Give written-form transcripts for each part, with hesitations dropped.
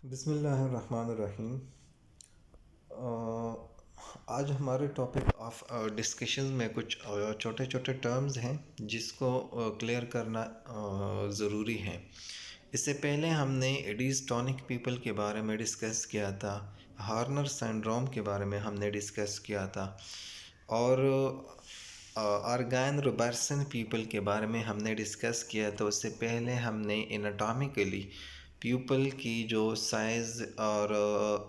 बिस्मिल्लाहिर्रहमानिर्रहीम। आज हमारे टॉपिक ऑफ डिस्कशन में कुछ छोटे छोटे टर्म्स हैं जिसको क्लियर करना ज़रूरी है। इससे पहले हमने एडीज टॉनिक पीपल के बारे में डिस्कस किया था, हार्नर सिंड्रोम के बारे में हमने डिस्कस किया था, और आर्गन रोबर्टसन पीपल के बारे में हमने डिस्कस किया। तो उससे पहले हमने एनाटॉमिकली प्यूपल की जो साइज़ और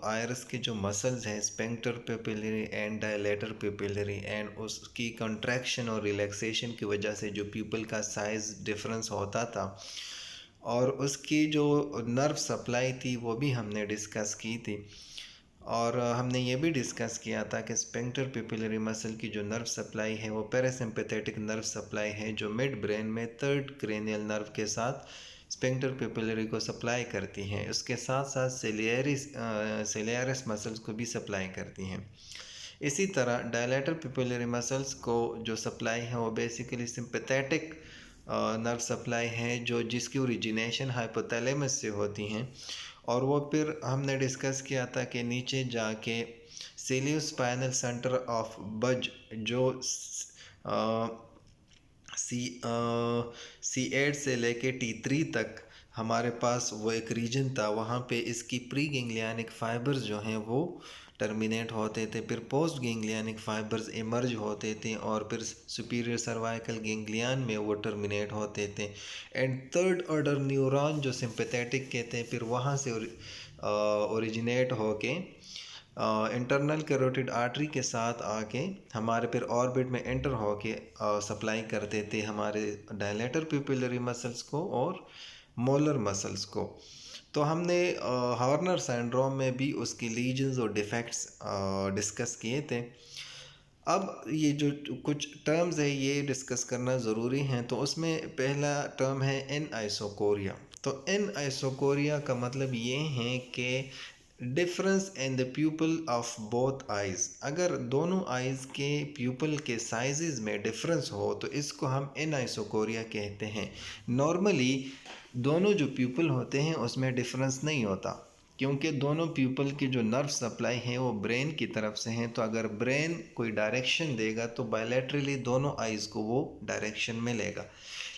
आयरस के जो मसल्स हैं, sphincter pupillary and dilator pupillary, and उसकी कंट्रैक्शन और रिलैक्सेशन की वजह से जो प्यूपल का साइज़ डिफरेंस होता था, और उसकी जो नर्व सप्लाई थी वो भी हमने डिस्कस की थी। और हमने ये भी डिस्कस किया था कि स्पेंक्टर पिपिलरी मसल की जो नर्व सप्लाई है वो पैरासिम्पैथेटिक नर्व सप्लाई है जो मिड ब्रेन में थर्ड क्रेनियल नर्व के साथ स्पेंक्टर पिपिलरी को सप्लाई करती हैं। उसके साथ साथ सेलियरिस मसल्स को भी सप्लाई करती हैं। इसी तरह डायलेटर पिपिलरी मसल्स को जो सप्लाई है वो बेसिकली सिंपैथेटिक नर्व सप्लाई है जो जिसकी ओरिजिनेशन हाइपोथैलेमस से होती हैं, और वो फिर हमने डिस्कस किया था कि नीचे जाके सेलियोस्पाइनल सेंटर ऑफ बज जो C8 से लेके T3 तक हमारे पास वो एक रीजन था, वहाँ पे इसकी प्री गेंग्लियानिक फाइबर्स जो हैं वो टर्मिनेट होते थे, फिर पोस्ट गेंग्लियानिक फाइबर्स इमर्ज होते थे, और फिर सुपीरियर सर्वाइकल गेंग्लियन में वो टर्मिनेट होते थे। एंड थर्ड ऑर्डर न्यूरॉन जो सिंपैथेटिक के थे फिर वहाँ से ओरिजिनेट होके इंटरनल कैरोटिड आर्टरी के साथ आके हमारे फिर ऑर्बिट में एंटर होके सप्लाई करते थे हमारे डायलेटर पिपिलरी मसल्स को और मोलर मसल्स को। तो हमने हार्नर सिंड्रोम में भी उसकी लीजन्स और डिफेक्ट्स डिस्कस किए थे। अब ये जो कुछ टर्म्स है ये डिस्कस करना ज़रूरी हैं। तो उसमें पहला टर्म है एन आइसोकोरिया। तो एन आइसोकोरिया का मतलब ये है कि difference in the pupal of both eyes. अगर दोनों आइज़ के प्यूपल के साइजेस में डिफरेंस हो तो इसको हम एन आइसोकोरिया कहते हैं। नॉर्मली दोनों जो प्यूपल होते हैं उसमें डिफरेंस नहीं होता, क्योंकि दोनों प्यूपल की जो नर्व सप्लाई है वो ब्रेन की तरफ से हैं। तो अगर ब्रेन कोई डायरेक्शन देगा तो बायलैटरली दोनों आइज़ को वो डायरेक्शन में लेगा।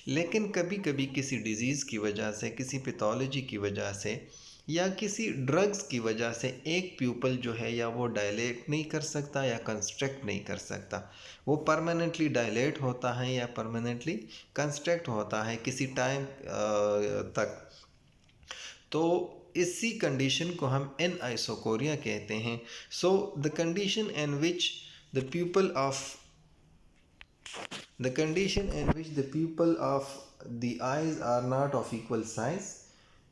लेकिन कभी कभी किसी डिज़ीज़ की वजह से, किसी पैथोलॉजी की वजह से, या किसी ड्रग्स की वजह से एक प्यूपल जो है या वो डायलेट नहीं कर सकता या कंस्ट्रक्ट नहीं कर सकता, वो परमानेंटली डायलेट होता है या परमानेंटली कंस्ट्रक्ट होता है किसी टाइम तक। तो इसी कंडीशन को हम एन आइसोकोरिया कहते हैं। So the condition in which the people of the condition in which the pupil of the eyes are not of equal size.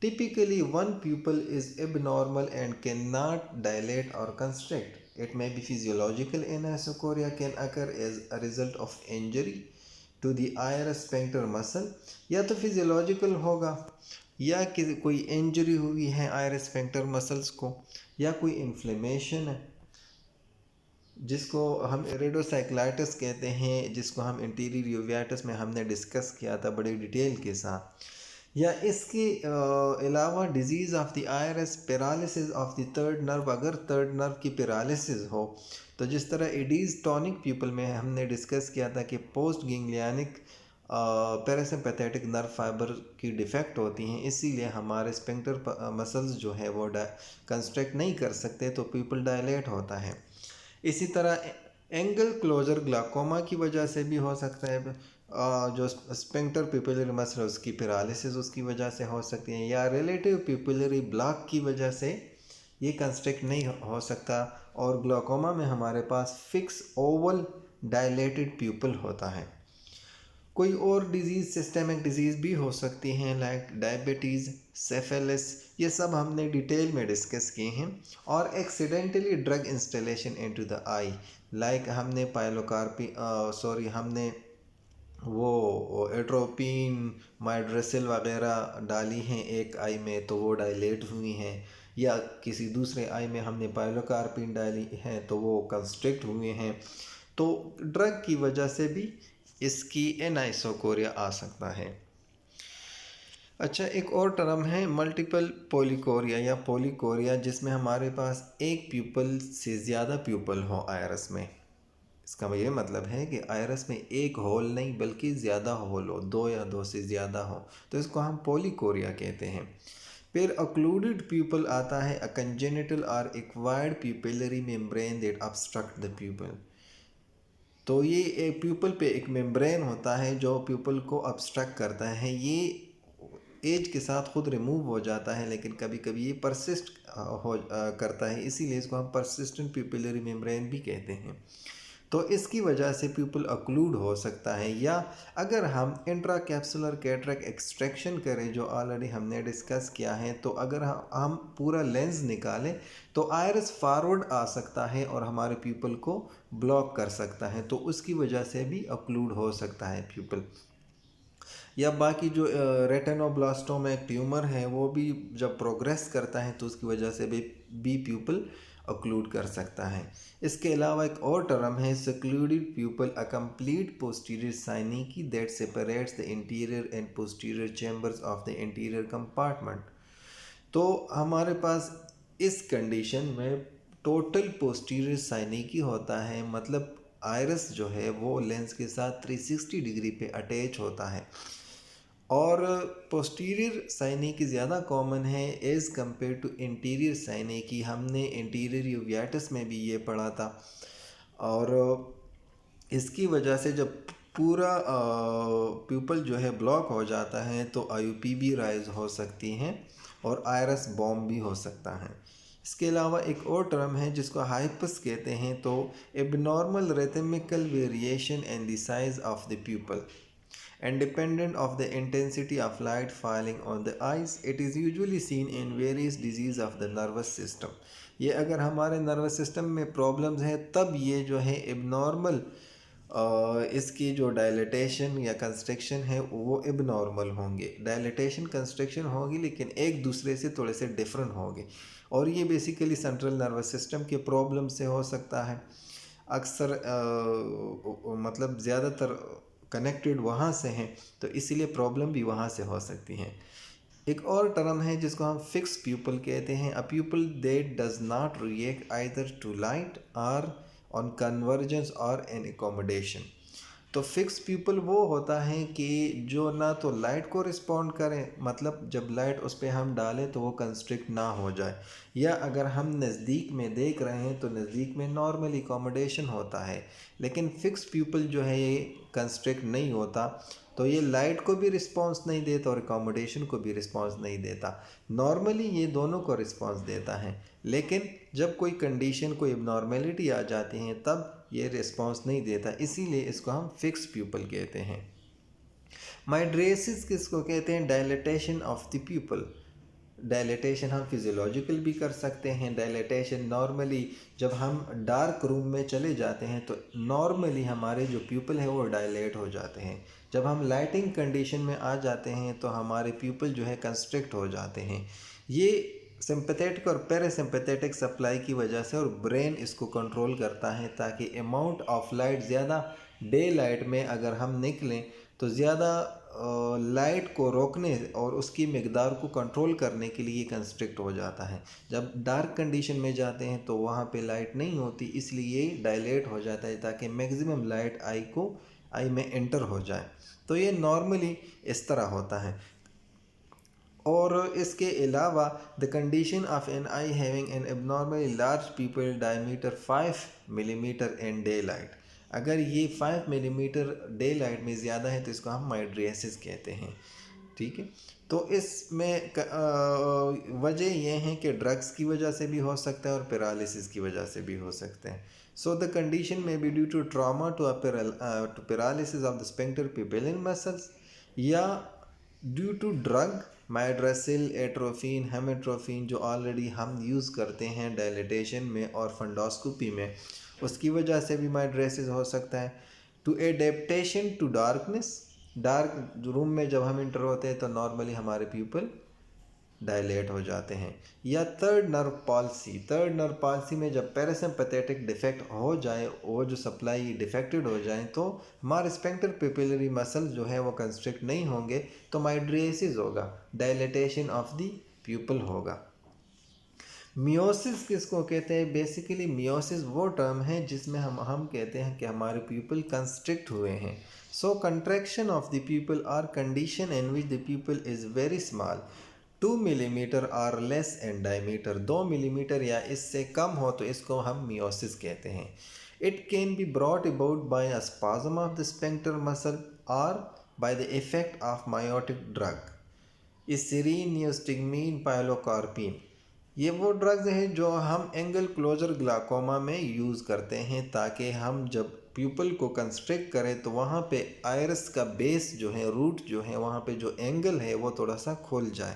Typically, one pupil is abnormal and cannot dilate or constrict. It may be physiological anisocoria can occur as a result of injury to the iris sphincter muscle, या तो physiological होगा या कि कोई injury हुई है Iris sphincter muscles को, या कोई इन्फ्लेमेशन है जिसको हम इरिडोसाइक्लाइटिस कहते हैं, जिसको हम इंटीरियर यूवियाटिस में हमने डिस्कस किया था बड़ी डिटेल के साथ, या इसके अलावा disease of the iris, paralysis of the third nerve. अगर थर्ड नर्व की पैरालिसिस हो तो जिस तरह एडीज टॉनिक पीपल में हमने डिस्कस किया था कि पोस्ट गेंग्लियानिक पैरासिम्पैथेटिक नर्व फाइबर की डिफेक्ट होती हैं, इसीलिए हमारे स्फिंक्टर मसल्स जो है वो कंस्ट्रक्ट नहीं कर सकते, तो पीपल डायलेट होता है। इसी तरह एंगल क्लोजर ग्लाकोमा की वजह से भी हो सकता है, जो स्फिंक्टर पिपिलरी मसल उसकी पैरालिसिस उसकी वजह से हो सकती है, या रिलेटिव पिपिलरी ब्लॉक की वजह से ये कंस्ट्रक्ट नहीं हो सकता। और ग्लाकोमा में हमारे पास फिक्स ओवल डायलेटेड प्यूपल होता है। कोई और डिजीज़, सिस्टेमिक डिजीज़ भी हो सकती हैं लाइक डायबिटीज़, सेफेलिस, ये सब हमने डिटेल में डिस्कस किए हैं। और accidentally drug installation into the I, like हमने हमने वो एट्रोपिन, माइड्रेसिल वगैरह डाली हैं एक आई में तो वो डायलेट हुई हैं, या किसी दूसरे आई में हमने पायलोकार्पिन डाली हैं तो वो कंस्ट्रिक्ट हुए हैं। तो ड्रग की वजह से भी इसकी एनाइसोकोरिया आ सकता है। अच्छा, एक और टर्म है मल्टीपल पोलिकोरिया या पोलिकोरिया, जिसमें हमारे पास एक प्यूपल से ज़्यादा प्यूपल हो आयरस में। इसका ये मतलब है कि आयरस में एक होल नहीं बल्कि ज़्यादा होल हो, दो या दो से ज़्यादा हो, तो इसको हम पोलिकोरिया कहते हैं। फिर अक्लूडेड प्यूपल आता है, अ कंजेनिटल और acquired pupillary membrane that obstruct the pupal. तो ये एक प्यूपल पे एक मेम्ब्रेन होता है जो प्यूपल को ऑब्स्ट्रक्ट करता है। ये एज के साथ खुद रिमूव हो जाता है, लेकिन कभी कभी ये परसिस्ट करता है, इसीलिए इसको हम परसिस्टेंट प्यूपिलरी मेम्ब्रेन भी कहते हैं। तो इसकी वजह से प्यूपल अक्लूड हो सकता है। या अगर हम इंट्रा कैप्सुलर कैटरेक्ट एक्सट्रैक्शन करें, जो ऑलरेडी हमने डिस्कस किया है, तो अगर हम पूरा लेंस निकालें तो आयरस फॉरवर्ड आ सकता है और हमारे प्यूपल को ब्लॉक कर सकता है, तो उसकी वजह से भी अक्लूड हो सकता है प्यूपल। या बाकी जो रेटिनोब्लास्टोमा एक ट्यूमर है, वो भी जब प्रोग्रेस करता है तो उसकी वजह से भी प्यूपल अक्लूड कर सकता है। इसके अलावा एक और टर्म है secluded pupil, a complete posterior synecdoche that separates the interior and posterior chambers of the anterior compartment। तो हमारे पास इस कंडीशन में टोटल पोस्टीरियर साइनिकी होता है, मतलब आयरस जो है वो लेंस के साथ 360 डिग्री पे अटैच होता है, और पोस्टीरियर साइनिकी ज़्यादा कॉमन है एज़ कम्पेयर टू इंटीरियर साइनिकी। हमने इंटीरियर यूवियाटिस में भी ये पढ़ा था। और इसकी वजह से जब पूरा प्यूपल जो है ब्लॉक हो जाता है तो आईयूपी भी राइज हो सकती हैं और आयरस बॉम्ब भी हो सकता है। इसके अलावा एक और टर्म है जिसको हाइपस कहते हैं। तो abnormal rhythmical variation in the size of the pupil independent of the intensity of light falling on the eyes, it is usually seen in various disease of the nervous system। ये अगर हमारे nervous system में problems हैं तब ये जो है abnormal, इसकी जो डायलिटेशन या कंस्ट्रक्शन है वो एबनॉर्मल होंगे। डायलिटेशन कंस्ट्रक्शन होगी लेकिन एक दूसरे से थोड़े से डिफरेंट होंगे, और ये बेसिकली सेंट्रल नर्वस सिस्टम के प्रॉब्लम से हो सकता है। अक्सर मतलब ज़्यादातर कनेक्टेड वहाँ से हैं, तो इसीलिए प्रॉब्लम भी वहाँ से हो सकती हैं। एक और टर्म है जिसको हम फिक्स प्यूपल कहते हैं, a pupil that does not react either to light और ऑन कन्वर्जेंस और एन एकोमोडेशन। तो फिक्स प्यूपल वो होता है कि जो ना तो लाइट को रिस्पॉन्ड करें, मतलब जब लाइट उस पर हम डालें तो वो कंस्ट्रिक्ट ना हो जाए, या अगर हम नज़दीक में देख रहे हैं तो नज़दीक में नॉर्मल एकोमोडेशन होता है, लेकिन फिक्स प्यूपल जो है ये कंस्ट्रिक्ट नहीं होता। तो ये लाइट को भी रिस्पॉन्स नहीं देता और एकोमोडेशन को भी रिस्पॉन्स नहीं देता। नॉर्मली ये दोनों को रिस्पॉन्स देता है, लेकिन जब कोई कंडीशन, कोई एबनॉर्मेलिटी आ जाती है तब ये रिस्पॉन्स नहीं देता, इसीलिए इसको हम फिक्स प्यूपल कहते हैं। माइड्रेसिस किसको कहते हैं? Dilatation of the pupal. Dilatation हम फिजियोलॉजिकल भी कर सकते हैं। डायलिटेशन नॉर्मली जब हम डार्क रूम में चले जाते हैं तो नॉर्मली हमारे जो प्यूपल है वो डायलेट हो जाते हैं। जब हम लाइटिंग कंडीशन में आ जाते हैं तो हमारे प्यूपल जो है कंस्ट्रिक्ट हो जाते हैं। ये सिंपैथेटिक और पैरासिम्पैथेटिक सप्लाई की वजह से, और ब्रेन इसको कंट्रोल करता है ताकि अमाउंट ऑफ लाइट ज़्यादा, डे लाइट में अगर हम निकलें तो ज़्यादा लाइट को रोकने और उसकी मकदार को कंट्रोल करने के लिए कंस्ट्रिक्ट हो जाता है। जब डार्क कंडीशन में जाते हैं तो वहाँ पे लाइट नहीं होती, इसलिए डायलेट हो जाता है ताकि मैक्सिमम लाइट आई में एंटर हो जाए। तो ये नॉर्मली इस तरह होता है। और इसके अलावा the condition of an eye having an abnormally large pupil diameter 5 millimetre in daylight. अगर ये 5 मिलीमीटर डे लाइट में ज़्यादा है तो इसको हम माइड्रियासिस कहते हैं। ठीक है, तो इसमें वजह यह है कि ड्रग्स की वजह से भी हो सकता है और पैरालिसिस की वजह से भी हो सकते हैं। So the condition may be due to trauma to paralysis of the sphincter pupillae muscles, या due to drug mydriatic, atropine, homatropine, जो ऑलरेडी हम यूज़ करते हैं डायलिटेशन में और फंडोस्कोपी में, उसकी वजह से भी माइड्रेसिस हो सकता है। To adaptation to darkness, dark room में जब हम इंटर होते हैं तो नॉर्मली हमारे प्यूपल डायलेट हो जाते हैं। या थर्ड नर्व पॉलिसी में जब पैरासिम्पैथेटिक डिफेक्ट हो जाए, वो जो सप्लाई डिफेक्टेड हो जाए, तो हमारे स्फिंक्टर पिपिलरी मसल जो है वो कंस्ट्रिक्ट नहीं होंगे, तो माइड्रिएसिस होगा, डायलेटेशन ऑफ द प्यूपल होगा। मियोसिस किसको कहते हैं? बेसिकली मियोसिस वो टर्म है जिसमें हम कहते हैं कि हमारे प्यूपल कंस्ट्रिक्ट हुए हैं। So contraction of the pupil or condition in which the pupil is very small 2 millimetre और लेस इन डायमीटर, 2 मिलीमीटर या इससे कम हो तो इसको हम मियोसिस कहते हैं। It can be brought about by a spasm of the sphincter muscle और by the effect of miotic drug, eserine, neostigmine, pilocarpine. ये वो ड्रग्स हैं जो हम एंगल क्लोजर ग्लाकोमा में यूज़ करते हैं, ताकि हम जब प्यूपल को कंस्ट्रिक्ट करें तो वहाँ पे आयरस का बेस जो है, रूट जो है, वहाँ पे जो एंगल है वो थोड़ा सा खुल जाए।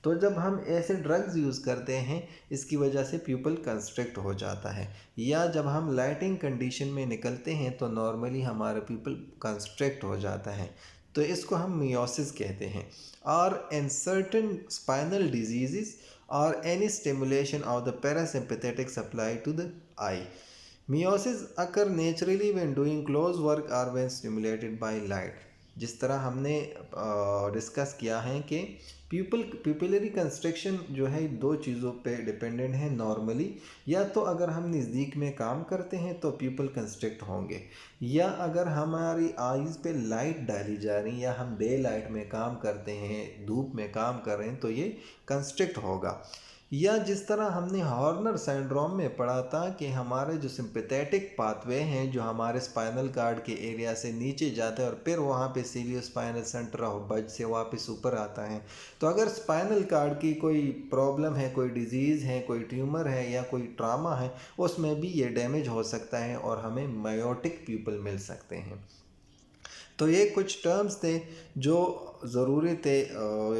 तो जब हम ऐसे ड्रग्स यूज़ करते हैं, इसकी वजह से प्यूपल कंस्ट्रिक्ट हो जाता है। या जब हम लाइटिंग कंडीशन में निकलते हैं तो नॉर्मली हमारा प्यूपल कंस्ट्रिक्ट हो जाता है, तो इसको हम मियोसिस कहते हैं। और in certain spinal disease or any stimulation of the parasympathetic supply to the eye. Meiosis occur naturally when doing close work or when stimulated by light. जिस तरह हमने डिस्कस किया है कि प्यूपिलरी कंस्ट्रक्शन जो है दो चीज़ों पे डिपेंडेंट है नॉर्मली। या तो अगर हम नज़दीक में काम करते हैं तो प्यूपल कंस्ट्रक्ट होंगे, या अगर हमारी आईज़ पे लाइट डाली जा रही या हम डे लाइट में काम करते हैं, धूप में काम कर रहे हैं, तो ये कंस्ट्रक्ट होगा। या जिस तरह हमने हॉर्नर सिंड्रोम में पढ़ा था कि हमारे जो सिंपैथेटिक पाथवे हैं जो हमारे स्पाइनल कार्ड के एरिया से नीचे जाते हैं और फिर वहाँ पे सीलियोस्पाइनल सेंटर ऑफ बज से वापस ऊपर आता है, तो अगर स्पाइनल कार्ड की कोई प्रॉब्लम है, कोई डिजीज़ है, कोई ट्यूमर है या कोई ट्रामा है, उसमें भी ये डैमेज हो सकता है और हमें मायोटिक प्यूपल मिल सकते हैं। तो ये कुछ टर्म्स थे जो ज़रूरी थे,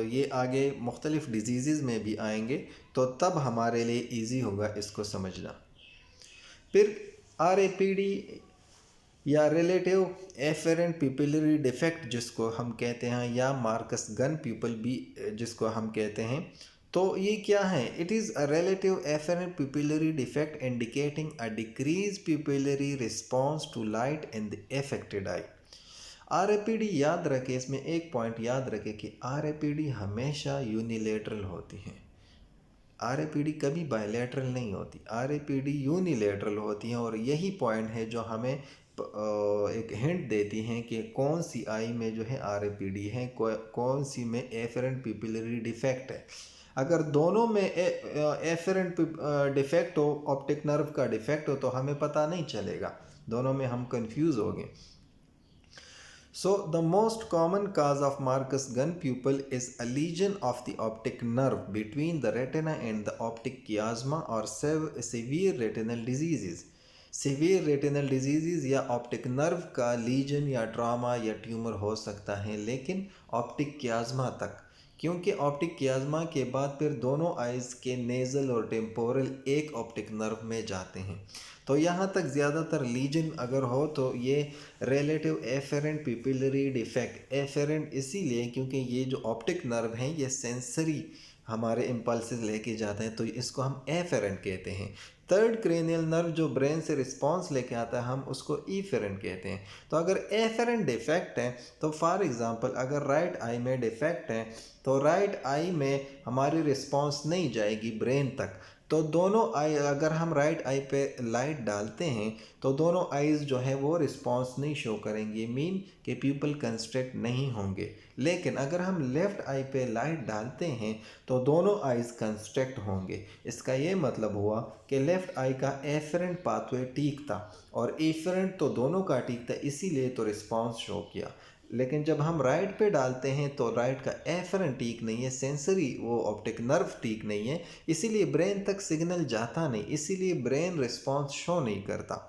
ये आगे मुख्तलिफ़ डिजीज़ में भी आएंगे, तो तब हमारे लिए इजी होगा इसको समझना। फिर RAPD या रिलेटिव एफेरेंट पिपिलरी डिफेक्ट जिसको हम कहते हैं, या मार्कस गन प्यूपल भी जिसको हम कहते हैं, तो ये क्या है? It is a relative afferent pupillary defect indicating a decrease pupillary response to light in the affected eye. RAPD याद रखें, इसमें एक पॉइंट याद रखें कि RAPD हमेशा यूनिलेटरल होती है। RAPD कभी बायलैटरल नहीं होती, RAPD यूनिलेटरल होती हैं। और यही पॉइंट है जो हमें एक हिंट देती हैं कि कौन सी आई में जो है RAPD है, कौन सी में एफेरेंट पिपिलरी डिफेक्ट है। अगर दोनों में एफेरेंट डिफेक्ट हो, ऑप्टिक नर्व का डिफेक्ट हो, तो हमें पता नहीं चलेगा, दोनों में हम कंफ्यूज हो गए। So the most common cause of Marcus gun pupil is a lesion of the optic nerve between the retina and the optic chiasma or severe retinal diseases. Severe retinal diseases या optic nerve का legion या trauma या tumour हो सकता है, लेकिन optic chiasma तक, क्योंकि ऑप्टिक chiasma के बाद फिर दोनों आइज़ के नेज़ल और टेम्पोरल एक ऑप्टिक नर्व में जाते हैं। तो यहाँ तक ज़्यादातर लीजन अगर हो तो ये relative afferent pupillary defect, efferent इसीलिए क्योंकि ये जो ऑप्टिक नर्व हैं ये सेंसरी हमारे इम्पल्सेस लेके जाते हैं, तो इसको हम एफेरेंट कहते हैं। थर्ड क्रेनियल नर्व जो ब्रेन से रिस्पांस लेके आता है, हम उसको ईफेरेंट कहते हैं। तो अगर एफेरेंट डिफेक्ट है, तो फॉर एग्जांपल अगर राइट आई में डिफेक्ट है, तो राइट आई में हमारी रिस्पांस नहीं जाएगी ब्रेन तक। तो दोनों आई, अगर हम राइट आई पे लाइट डालते हैं तो दोनों आईज़ जो है वो रिस्पांस नहीं शो करेंगे, मीन कि पीपल कंस्ट्रक्ट नहीं होंगे। लेकिन अगर हम लेफ़्ट आई पे लाइट डालते हैं तो दोनों आईज़ कंस्ट्रक्ट होंगे। इसका ये मतलब हुआ कि लेफ़्ट आई का एफरेंट पाथवे ठीक था और एफरेंट तो दोनों का ठीक था, इसीलिए तो रिस्पांस शो किया। लेकिन जब हम राइट पे डालते हैं तो राइट का एफरेंट ठीक नहीं है, सेंसरी वो ऑप्टिक नर्व ठीक नहीं है, इसीलिए ब्रेन तक सिग्नल जाता नहीं, इसीलिए ब्रेन रिस्पांस शो नहीं करता।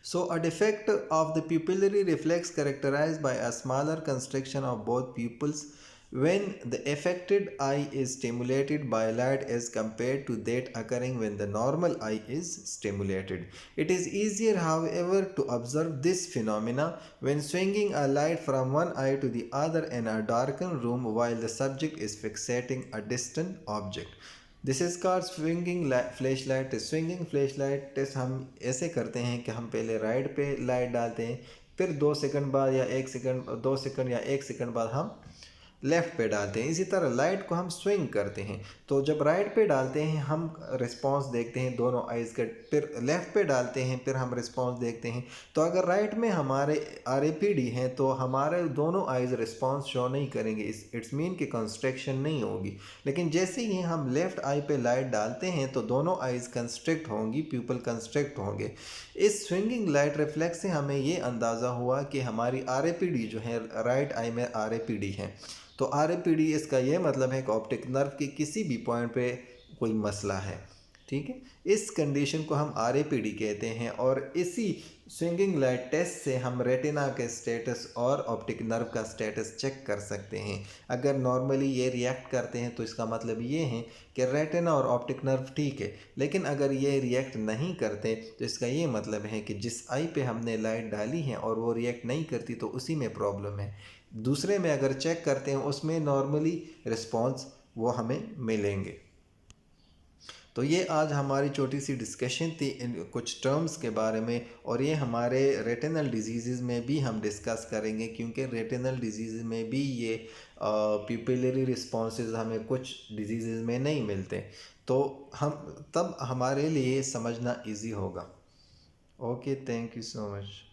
So a defect of the pupillary reflex characterized by a smaller constriction of both pupils when the affected eye is stimulated by light as compared to that occurring when the normal eye is stimulated. It is easier, however, to observe this phenomena when swinging a light from one eye to the other in a darkened room while the subject is fixating a distant object. This is called swinging flashlight test. Swinging flashlight test हम ऐसे करते हैं कि हम पहले right पे light डालते हैं, फिर 2 सेकंड बाद या 1 सेकंड, 2 सेकंड या 1 सेकंड बाद हम लेफ़्ट पे डालते हैं। इसी तरह लाइट को हम स्विंग करते हैं। तो जब राइट पे डालते हैं हम रिस्पांस देखते हैं दोनों आइज़ का, फिर लेफ़्ट पे डालते हैं फिर हम रिस्पांस देखते हैं। तो अगर राइट में हमारे RAPD हैं तो हमारे दोनों आइज़ रिस्पांस शो नहीं करेंगे, इट्स मीन कि कंस्ट्रक्शन नहीं होगी। लेकिन जैसे ही हम लेफ़्ट आई पे लाइट डालते हैं तो दोनों आइज़ कंस्ट्रक्ट होंगी, प्यूपल कंस्ट्रक्ट होंगे। इस स्विंगिंग लाइट रिफ्लेक्स से हमें ये अंदाज़ा हुआ कि हमारी RAPD जो है, राइट आई में RAPD है। तो RAPD इसका ये मतलब है कि ऑप्टिक नर्व के किसी भी पॉइंट पे कोई मसला है। ठीक है, इस कंडीशन को हम RAPD कहते हैं। और इसी स्विंगिंग लाइट टेस्ट से हम रेटिना के स्टेटस और ऑप्टिक नर्व का स्टेटस चेक कर सकते हैं। अगर नॉर्मली ये रिएक्ट करते हैं तो इसका मतलब ये है कि रेटिना और ऑप्टिक नर्व ठीक है। लेकिन अगर ये रिएक्ट नहीं करते तो इसका ये मतलब है कि जिस आई पे हमने लाइट डाली है और वो रिएक्ट नहीं करती तो उसी में प्रॉब्लम है। दूसरे में अगर चेक करते हैं उसमें नॉर्मली रिस्पॉन्स वो हमें मिलेंगे। तो ये आज हमारी छोटी सी डिस्कशन थी इन कुछ टर्म्स के बारे में, और ये हमारे रेटिनल डिजीज़ में भी हम डिस्कस करेंगे, क्योंकि रेटिनल डिजीज़ में भी ये प्यूपिलरी रिस्पॉन्सेज हमें कुछ डिजीज़ में नहीं मिलते। तो हम तब हमारे लिए समझना इजी होगा। Okay, thank you so much.